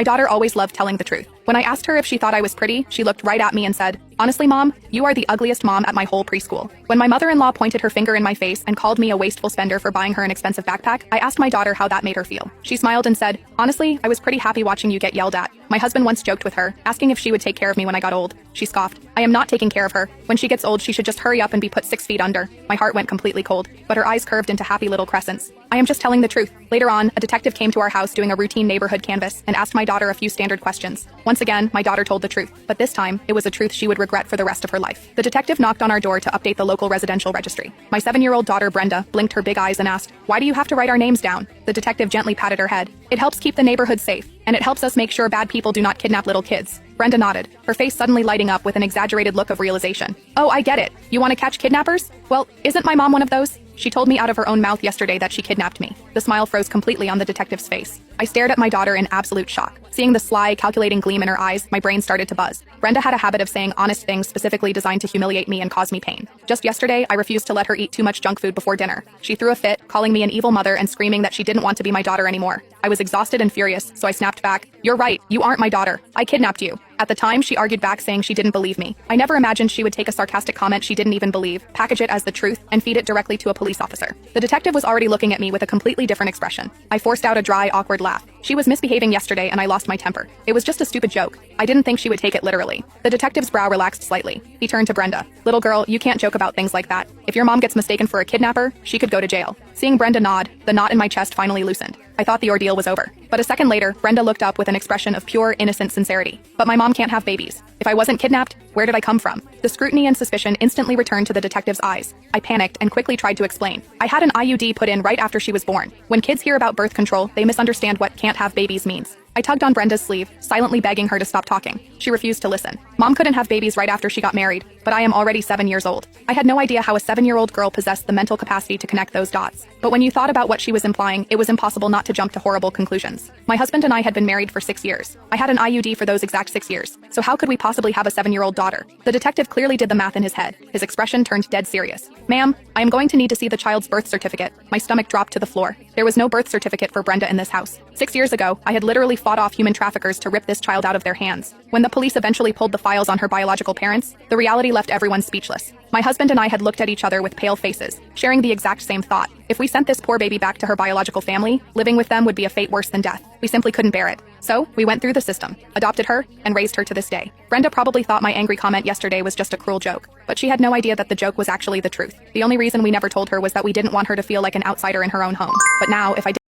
My daughter always loved telling the truth. When I asked her if she thought I was pretty, she looked right at me and said, "Honestly, Mom, you are the ugliest mom at my whole preschool." When my mother-in-law pointed her finger in my face and called me a wasteful spender for buying her an expensive backpack, I asked my daughter how that made her feel. She smiled and said, "Honestly, I was pretty happy watching you get yelled at." My husband once joked with her, asking if she would take care of me when I got old. She scoffed, "I am not taking care of her. When she gets old, she should just hurry up and be put 6 feet under." My heart went completely cold, but her eyes curved into happy little crescents. I am just telling the truth. Later on, a detective came to our house doing a routine neighborhood canvass and asked my daughter a few standard questions. Once again, my daughter told the truth, but this time, it was a truth she would regret for the rest of her life. The detective knocked on our door to update the local residential registry. My 7-year-old daughter, Brenda, blinked her big eyes and asked, "Why do you have to write our names down?" The detective gently patted her head. "It helps keep the neighborhood safe, and it helps us make sure bad people do not kidnap little kids." Brenda nodded, her face suddenly lighting up with an exaggerated look of realization. "Oh, I get it. You want to catch kidnappers? Well, isn't my mom one of those? She told me out of her own mouth yesterday that she kidnapped me." The smile froze completely on the detective's face. I stared at my daughter in absolute shock. Seeing the sly, calculating gleam in her eyes, my brain started to buzz. Brenda had a habit of saying honest things specifically designed to humiliate me and cause me pain. Just yesterday, I refused to let her eat too much junk food before dinner. She threw a fit, calling me an evil mother and screaming that she didn't want to be my daughter anymore. I was exhausted and furious, so I snapped back, "You're right, you aren't my daughter. I kidnapped you." At the time, she argued back saying she didn't believe me. I never imagined she would take a sarcastic comment she didn't even believe, package it as the truth, and feed it directly to a police officer. The detective was already looking at me with a completely different expression. I forced out a dry, awkward laugh. She was misbehaving yesterday and I lost my temper. It was just a stupid joke. I didn't think she would take it literally. The detective's brow relaxed slightly. He turned to Brenda. "Little girl, you can't joke about things like that. If your mom gets mistaken for a kidnapper, she could go to jail." Seeing Brenda nod, the knot in my chest finally loosened. I thought the ordeal was over. But a second later, Brenda looked up with an expression of pure, innocent sincerity. "But my mom can't have babies. If I wasn't kidnapped, where did I come from?" The scrutiny and suspicion instantly returned to the detective's eyes. I panicked and quickly tried to explain. "I had an IUD put in right after she was born. When kids hear about birth control, they misunderstand what can't have babies means." I tugged on Brenda's sleeve, silently begging her to stop talking. She refused to listen. "Mom couldn't have babies right after she got married, but I am already 7 years old." I had no idea how a 7-year-old girl possessed the mental capacity to connect those dots. But when you thought about what she was implying, it was impossible not to jump to horrible conclusions. My husband and I had been married for 6 years. I had an IUD for those exact 6 years. So how could we possibly have a 7-year-old daughter? The detective clearly did the math in his head. His expression turned dead serious. "Ma'am, I am going to need to see the child's birth certificate." My stomach dropped to the floor. There was no birth certificate for Brenda in this house. 6 years ago, I had literally fought off human traffickers to rip this child out of their hands. When the police eventually pulled the files on her biological parents, the reality left everyone speechless. My husband and I had looked at each other with pale faces, sharing the exact same thought. If we sent this poor baby back to her biological family, living with them would be a fate worse than death. We simply couldn't bear it. So, we went through the system, adopted her, and raised her to this day. Brenda probably thought my angry comment yesterday was just a cruel joke, but she had no idea that the joke was actually the truth. The only reason we never told her was that we didn't want her to feel like an outsider in her own home. But now, if I did